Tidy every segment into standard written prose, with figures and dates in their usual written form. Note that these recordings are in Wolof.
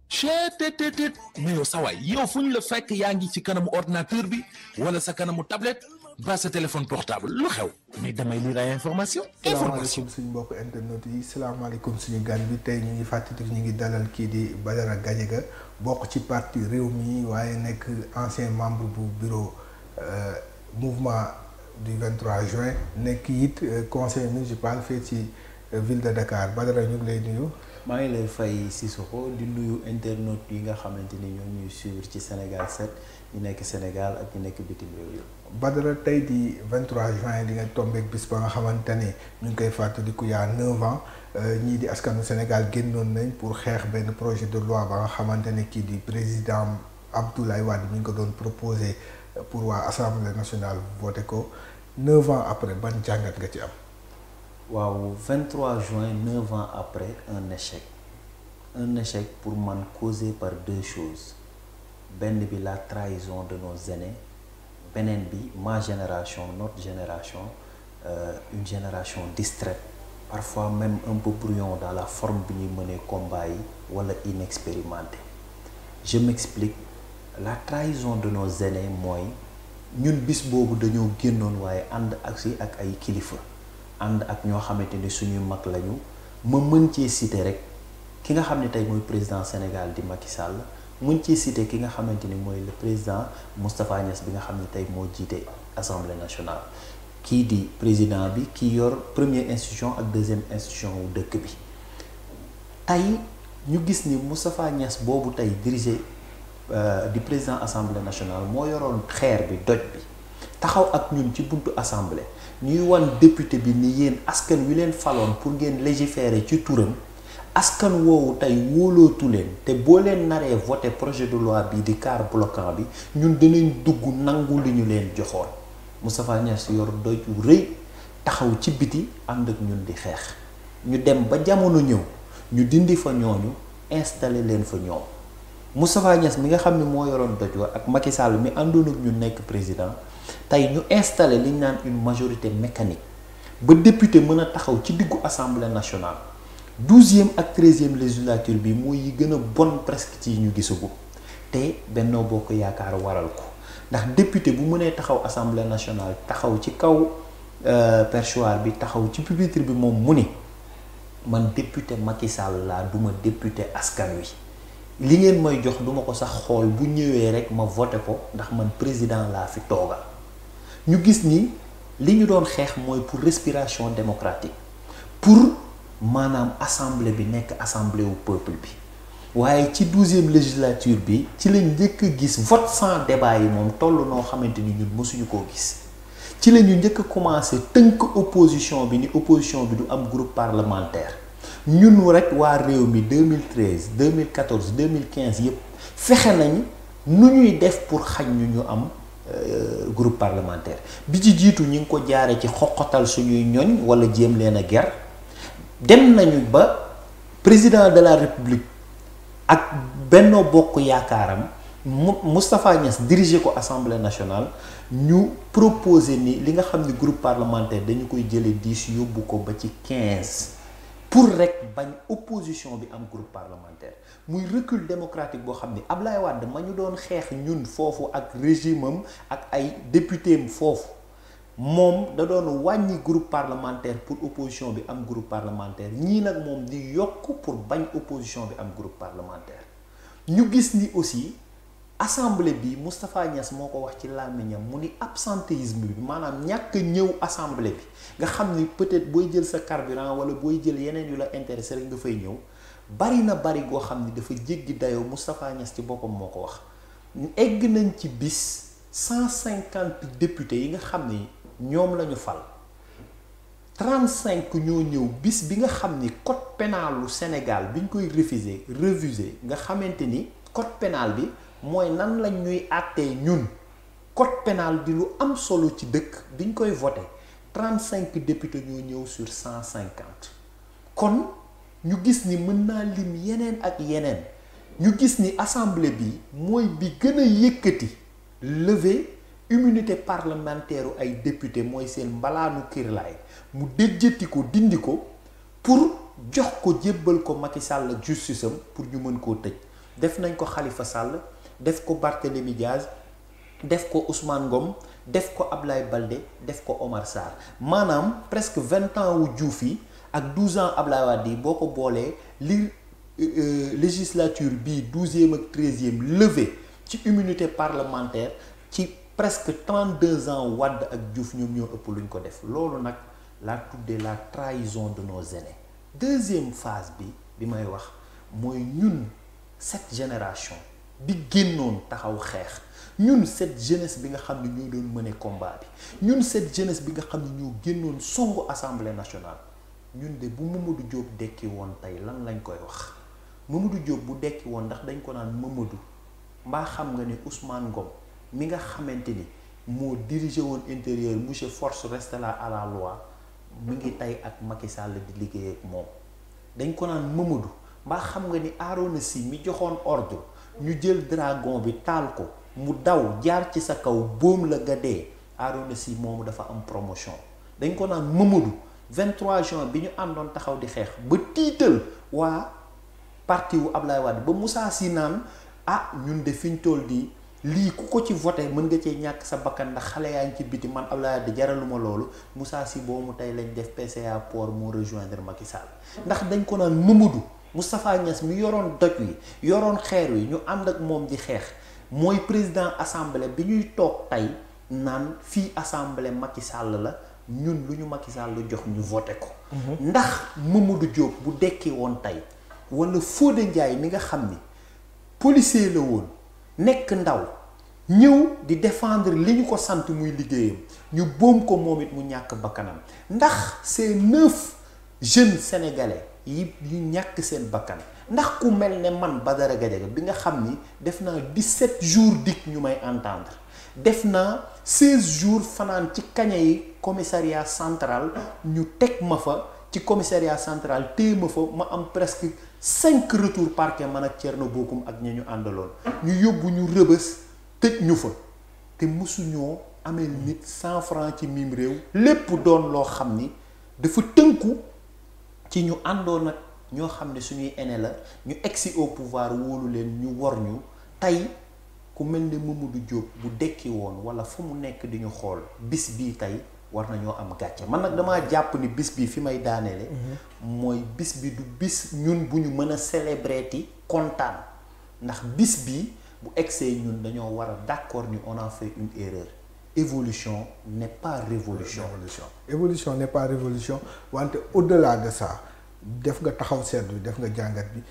cheetetetet mais yow sawaay yow fu ñu la fekk yaa ngi ci kanamu ordinateur bi wala sa kanamu tablette ba sa téléphone portable lu xew mais damay lire ay information salaamaaleykum suñu mbokk internet yi salaamaaleykum suñu gan bi tey ñu ngi fàttali ñu ngi dalal kii di Badara Gadiaga bokk ci parti Rewmi waaye nekk ancien membre bu bureau mouvement du 23 juin nekk it conseil municipal fii ci ville de Dakar Badara ñu ngi lay nuyu. maa ngi lay fay Sissoko di nuyu internautes yi nga xamante ni ñoo ñuy suivre ci Sénégal 7 ñu nekk Sénégal ak ñu nekk bitim réew yi. Badara tey di 23 juin di nga tombeek bis ba nga xamante ne ñu ngi koy fàttaliku yaa 9 ans ñii di askanu Sénégal génnoon nañ pour xeex benn projet de loi ba nga xamante ne kii di président Abdoulaye Wade mi ngi ko doon proposé pour waa assemblée nationale voté ko 9 ans après ban jàngat nga ci am. waaw 23 juin 9 ans après un échec pour man causé par deux choses benn bi la trahison de nos aînés beneen bi ma génération notre génération une génération distraite parfois même un peu brouillon dans la forme bi ñuy mënee combat yi wala inexpérimenté. Je m'explique, la trahison de nos aînés mooy ñun bis boobu dañoo génnoon waaye ànd ak ay kilifa ànd ak ñoo xamante ni suñuy mag lañu ma mën cee citer rek ki nga xam ne tey mooy président Sénégal di Macky Sall mën cee citer ki nga xamante ni mooy le président Moustapha Niasse bi nga xam ne tey moo jiite Assemblée nationale kii di président bi ki yor première institution ak deuxième institution wu dëkk bi tey ñu gis ni Moustapha Niasse boobu tey dirigé di président Assemblée nationale moo yoroon xeer bi doj bi taxaw ak ñun ci buntu assemblée ñuy wan député bi ni yéen askan wi leen faloon pour ngeen légiférer ci turam askan woowu tey wóolootu leen te boo leen naree voté projet de loi bi di car bloquant bi ñun dinañ dugg nangu li ñu leen joxoon Moustapha Niasse yor doj wu rëy taxaw ci biti ànd ak ñun di xeex ñu dem ba jamono ñëw ñu dindi fa ñooñu installé leen fa ñoom Moustapha Niasse mi nga xam ne moo yoroon doj wa ak Macky Sall mi àndoon ak ñu nekk président tey ñu installé li ñu naan une majorité mécanique ba député mën a taxaw ci diggu assemblée nationale 12e ak 13e législature bi mooy yi gën a bon presque ci ñu gisagu te Benno Bokk Yaakaar waral ko ndax député bu mënee taxaw assemblée nationale taxaw ci kaw perchoir bi taxaw ci pupitre bi moom mu ni man député Macky Sall laa duma député askan wi li ngeen may jox duma ko sax xool bu ñëwee rek ma voté ko ndax man président laa fi toogal ñu gis ni li ñu doon xeex mooy pour respiration démocratique pour maanaam assemblée bi nekk assemblée wu peuple bi waaye ci 12e législature bi ci lañ njëkk a gis vote sans débat yi moom toll noo xamante ni ñun mësuñu koo gis ci la ñu njëkk a commencé tënk opposition bi ni opposition bi du am groupe parlementaire ñun rek waa réew mi 2013 2014 2015 yëpp fexe nañ nu ñuy def pour xañ ñu am groupe parlementaire bi ci jiitu ñi ngi ko jaare ci xoqatal suñuy ñoñ wala jéem leen a ger dem nañu ba président de la république ak Benno Bokk Yaakaaram Moustapha Niasse dirigé ko assemblée nationale ñu proposé ni li nga xam ne groupe parlementaire dañu koy jëlee 10 yóbbu ko ba ci 15 pour rek bañ opposition bi am groupe parlementaire muy recul démocratique boo xam ni Ablaye Wade ma ñu doon xeex ñun foofu ak régime am ak ay député am foofu moom da doon wàññi groupe parlementaire pour opposition bi am groupe parlementaire ñii nag moom di yokk pour bañ opposition bi am groupe parlementaire ñu gis ni aussi assemblée bi Moustapha Niasse moo ko wax ci làmmiñam mu ni absentéisme bi maanaam ñàkk ñëw assemblée bi nga xam ni peut-être booy jël sa carburant wala booy jël yeneen yu la intéressé rek nga fay ñëw bari goo xam ni dafa jéggi dayoo Moustapha Niasse ci boppam moo ko wax egg nañ ci bis 150 députés yi nga xam ni ñoom la ñu fal 35 ñoo ñëw bis bi nga xam ni code pénal lu Sénégal bi ñu koy réviser nga xamante ni code pénal bi mooy nan lañ ñuy àttee ñun code pénal di lu am solo ci dëkk biñ koy voté 35 députés ñoo ñëw sur 150 kon ñu gis ni mën naa lim yeneen ak yeneen ñu gis ni assemblée bi mooy bi gën a yëkkati lever immunité parlementaire ay député mooy seen mbalaanu kirlaay mu déjjati ko dindi ko pour jox ko jébbal ko Macky Sall ak justice am pour ñu mën koo tëj def nañ ko Khalifa Sall def ko Barthélémy Diaz def ko Ousmane Ngom def ko Ablaye Baldé def ko Omar Sarr maanaam presque 20 ans wu Diouf yi ak 12 ans Ablaye Wade yi boo ko boolee li législature bii 12e ak 13e levé ci immunité parlementaire ci presque 32 ans Wade ak Diouf ñoom ñoo ëpp luñ ko def loolu nag laa tuddee la trahison de nos aînés. Deuxième phase bi may wax mooy ñun cette génération bi génnoon taxaw xeex ñun cette jeunesse bi nga xam ne ñoo doon mëne combat bi ñun cette jeunesse bi nga xam ne ñoo génnoon songu assemblée nationale ñun de bu Mamadou Diop dekki woon tey lan lañ koy wax Mamadou Diop bu dekki woon ndax dañ ko naan Mamadou mbaa xam nga ni Ousmane Ngom mi nga xamante ni moo dirigé woon intérieur monsieur force reste là à la loi mi ngi tey ak Macky Sall di liggéey ak moom dañ ko naan Mamadou mbaa xam nga ni Arona Sy mi joxoon ordre ñu jël dragon bi taal ko mu daw jaar ci sa kaw boom la nga dee Arona Sy moomu dafa am promotion dañ ko naan Mamadou 23 juin bi ñu àndoon taxaw di xeex ba tiital waa parti wu Ablaye Wade ba Moussa Sy naan ñun de fi ñu toll di lii ku ko ci voté mën nga cee ñàkk sa bakkan ndax xale yaa ngi ci biti man Abdoulaye Wade jaraluma loolu Moussa Sy boobu tey lañ def PCA port mu rejoindre Macky Sall ndax dañ ko naan Mamadou Moustapha Niass mi yoroon doj wi yoroon xeer wi ñu ànd ak moom di xeex mooy président assemblée bi ñuy toog tey naan fii assemblée Macky Sall la ñun lu ñu Macky Sall jox ñu voté ko. ndax Mamadou Diop bu dekki woon tey wala Fodé Ndiaye mi nga xam ni policier la woon. nekk ndaw ñëw di défendre li ñu ko sant muy liggéeyam ñu boom ko moom it mu ñàkk bakkanam ndax ces 9 jeunes sénégalais yi ñu ñàkk seen bakkan ndax ku mel ne man Badara Gadiaga bi nga xam ni def naa 17 jours dik ñu may entendre def naa 16 jours fanaan ci kaña yi commissariat central ñu teg ma fa ci commissariat central téye ma fa ma am presque 5 retours parquet man ak Thierno Bocoum ak ña ñu àndaloon ñu yóbbu ñu rëbës tëj ñu fa te mësuñoo amee nit 100 francs ci mim réew lépp doon loo xam ni dafa tënku ci ñu àndoon nag ñoo xam ne suñuy aîné la ñu egsi au pouvoir wóolu leen ñu wor ñu tey ku mel ne Mamadou Diop bu dekki woon wala fu mu nekk di ñu xool bis bii tey war nañoo am gàcce man nag damaa jàpp ni bis bi fi may daaneele mooy bis bi du bis ñun bu ñu mën a célébrer ti kontaan ndax bis bi bu egsee ñun dañoo war a d'accord ni on a fait une erreur évolution n'est pas révolution évolution n'est pas révolution wante au-delà de ça def nga taxaw seetlu def nga jàngat bi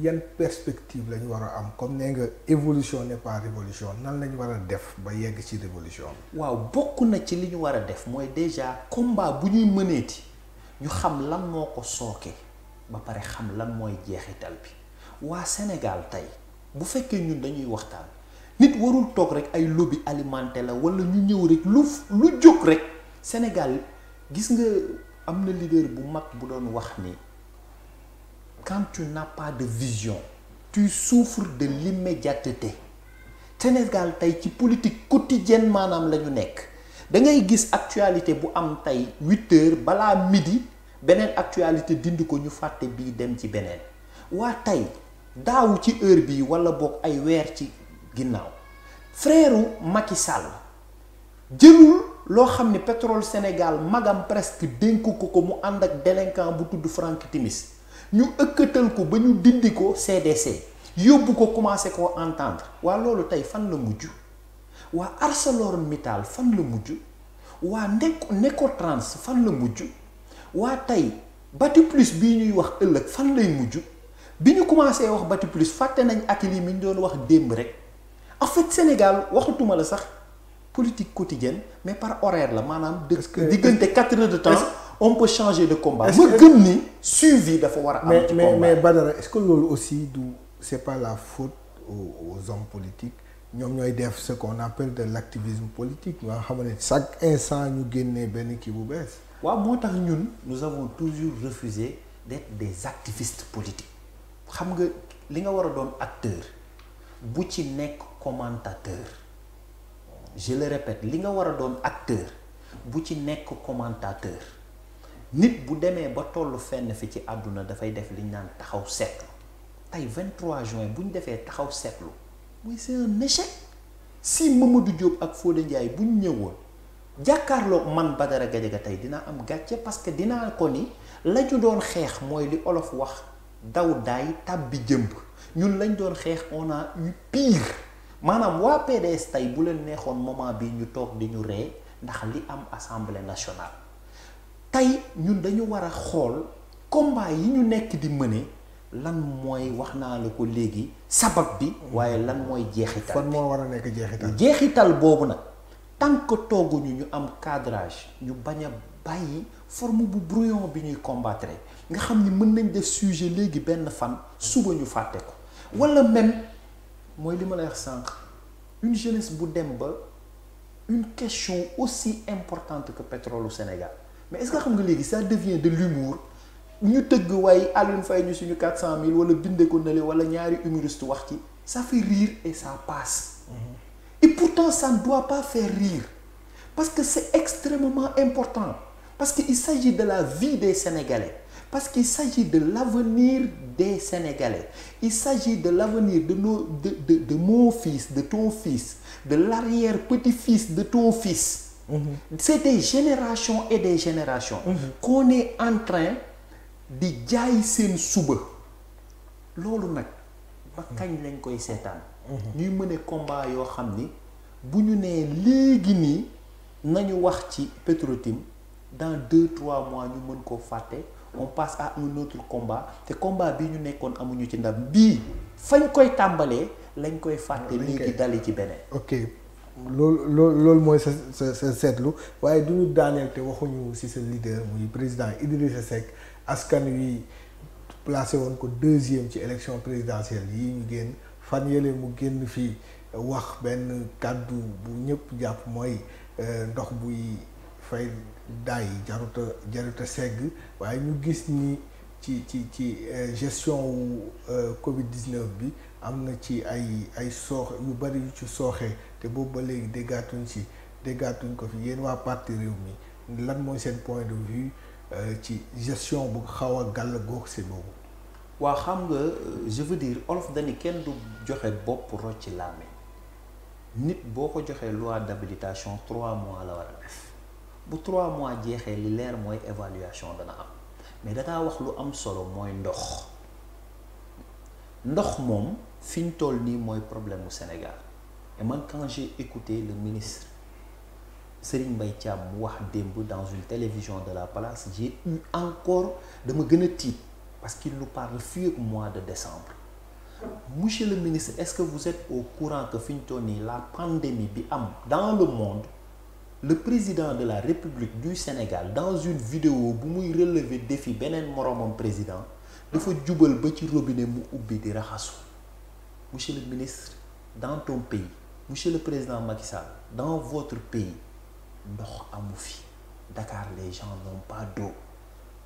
yan perspective lañu war a am comme nee nga évolution n'est pas révolution nan lañu war a def ba yegg ci révolution bi waaw bokk na ci li ñu war a def mooy déjà combat bu ñuy mëneeti ñu xam lan moo ko sooke ba pare xam lan mooy jeexital bi waa Sénégal tey bu fekkee ñun dañuy waxtaan nit warul toog rek ay lobby alimentaire la wala ñu ñëw rek lu jóg rek Sénégal gis nga am na leader bu mag bu doon wax ni quand tu n'as pas de vision tu souffres de l'immédiateté Sénégal tey ci politique quotidienne maanaam la ñu nekk da ngay gis actualité bu am tey 8 heures balaa midi beneen actualité dindi ko ñu fàtte bii dem ci beneen waa tey daawu ci heure bii wala boog ay weer ci ginnaaw frère Macky Sall jëlul loo xam ne pétrole Sénégal magam presque dénk ko mu ànd ak délinquant bu tudd Franck Timis ñu ëkkatal ko ba ñu dindi ko CDC yóbbu ko commencé koo entendre waa loolu tey fan la mujj waa ArcelorMittal fan la mujj waa Necotrans fan la mujj waa tey Batiplus bii ñuy wax ëllëg fan lay mujj bi ñu commencé wax Batiplus fàtte nañ ak lii mi ñu doon wax démb rek en fait Sénégal waxatuma la sax politique quotidienne mais par horaire la maanaam diggante 4 heures de temps on peut changer de combat. ma gëm ni suivi dafa war a am ci combat mais Badara est-ce que loolu aussi c'est pas la faute aux hommes politiques ñoom ñooy def ce qu'on appelle de l'activisme politique nga xam ne chaque instant ñu génnee benn kii bu bees. waaw moo tax ñun nous avons toujours refusé d'être des activistes politiques xam nga li nga war a doon acteur bu ci nekk commentateur je le répète li nga war a doon acteur bu ci nekk commentateur nit bu demee ba tollu fenn fi ci àdduna dafay def li ñu naan taxaw seetlu tey 23 juin bu ñu defee taxaw seetlu mooy c'est un échec. Si Mamadou Diop ak Fodé Ndiaye bu ñu ñëwoon jàkkaarloo man Badara Gadiaga tey dinaa am gàcce parce que dinaa ko ni la ñu doon xeex mooy li olof wax daw daay tàbbi jëmb ñun lañ doon xeex on a eu pire maanaam waa PDS tey bu leen neexoon moment bi ñu toog di ñu ree ndax li am assemblée nationale tey ñun dañu war a xool combat yi ñu nekk di mëne lan mooy wax naa la ko léegi sabab bi waaye lan mooy jeexital fan moo war a nekk jeexital jeexital boobu nag tant que tooguñu ñu am cadrage ñu bañ a bàyyi forme bu brouillon bi ñuy combattre nga xam ni mën nañ def sujet léegi benn fan suba ñu fàtte ko wala même mooy li ma lay wax sànq une jeunesse bu dem ba une question aussi importante que pétrole au Sénégal mais est-ce que xam nga léegi ça devient de l'humour ñu tëgg waaye Alioune Faye ñu suñu 400 000 wala binde ko nale wala ñaari humoriste wax ci ça fait rire et ça passe et pourtant ça ne doit pas faire rire parce que c'est extrêmement important parce qu'il s'agit de la vie des Sénégalais parce qu'il s'agit de l'avenir des Sénégalais il s'agit de l'avenir de nos de mon fils de ton fils de l'arrière-petit-fils de ton fils c'est des générations et des générations qu'on est en train di jaay seen suba loolu nag ba kañ lañ koy seetaan ñuy mëne combat yoo xam ni bu ñu nee léegi nii nañu wax ci Petro-Tim dans 2-3 mois ñu mën koo fàtte on passe à un autre combat te combat bii ñu nekkoon amuñu ci ndam bii fañ koy tàmbalee lañ koy fàtte léegi dali ci beneen ok loolu mooy sa seetlu waaye du ñu daaneel te waxuñu ci sa leader muy président Idrissa Seck askan wi placé woon ko 2e ci élection présidentielle yi ñu génn fan yële mu génn fii wax benn kàddu bu ñëpp jàpp mooy ndox buy fay daay jaruta segg waaye ñu gis ni ci gestion wu Covid-19 bi am na ci ay soox yu bari yu ci sooxee te boobu ba léegi déggaatuñ ko fi yéen waa parti réew mi lan mooy seen point de vue ci gestion bu xaw a gàll goog si boobu. waaw xam nga je veux dire olof dañu kenn du joxe bopp rocci làmmiñ nit boo ko joxee loi d'habilitation 3 mois la war a def bu 3 mois jeexee li leer mooy évaluation dana am mais dangaa wax lu am solo mooy ndox moom fi ñu toll nii mooy problème mu Sénégal et man quand j'ai écouté le ministre Serigne Mbaye Thiam mu wax démb dans une télévision de la place j'ai eu encore dama gën a tiit parce qu'il nous parle fii ak mois de décembre monsieur le ministre est-ce que vous êtes au courant que fi ñu toll nii la pandémie bi am dans le monde le président de la République du Sénégal dans une vidéo bu muy relever défi beneen moroomam président dafa jubal ba ci robinet mu ubbi di raxasu monsieur le ministre dans ton pays monsieur le président Macky Sall dans votre pays ndox amu fi Dakar les gens n'ont pas d'eau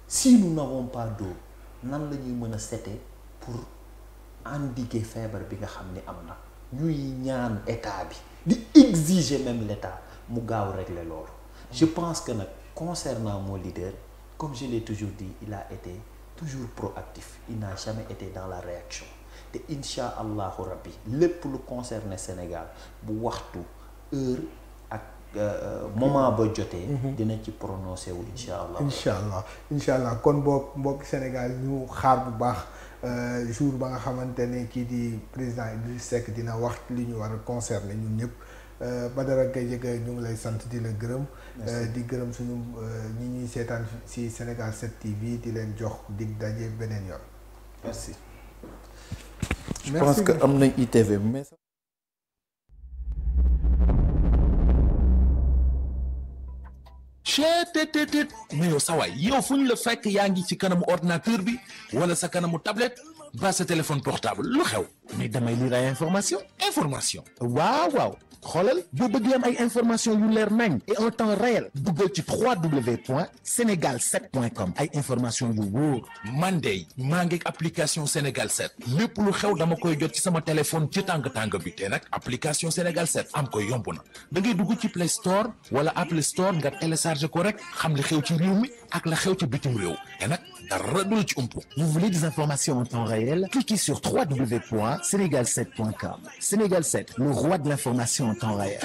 si nous n'avons pas d'eau nan la ñuy mën a sete pour endiguer feebar bi nga xam ni am na ñuy ñaan état bi di exiger même l'état mu gaaw régler loolu je pense que nag concernant mon leader comme je l'ai toujours dit il a été toujours proactif il n'a jamais été dans la réaction te insha allahu rabbi lépp lu concerné Sénégal bu waxtu heure ak moment ba jotee dina ci prononcé wu incha allah kon boobu mbokk Sénégal ñu xaar bu baax jour ba nga xamante ne kii di président Idriss Seck dina wax li ñu war a concerné ñun ñëpp Badara Gadiaga ñu ngi lay sant di la gërëm di gërëm suñu ñi ñuy seetaan ci Sénégal 7 TV di leen jox dig daje beneen yoon merci je pense que am nañ ITV mais cheetetetet mais yow sawaay yow fu ñu la fekk yaa ngi ci kanamu ordinateur bi wala sa kanamu tablette ba sa téléphone portable lu xew mais damay lire ay information waaw xoolal boo bëggee am ay information yu leer nañ et en temps réel duggal ci www.senegal7.com ay information yu wóor man de maa ngi application Sénégal 7 lépp lu xew dama koy jot ci sama téléphone ci tàng bi te nag application Sénégal 7 am ko yomb na da ngay dugg ci Play Store wala Apple Store nga télécharger ko rek xam li xew ci réew mi ak la xew ci bitim réew te nag dara du la ci umpu. Vous voulez des informations en temps réel? Cliquez sur www.senegal7.com. Sénégal 7, le roi de l'information en temps réel.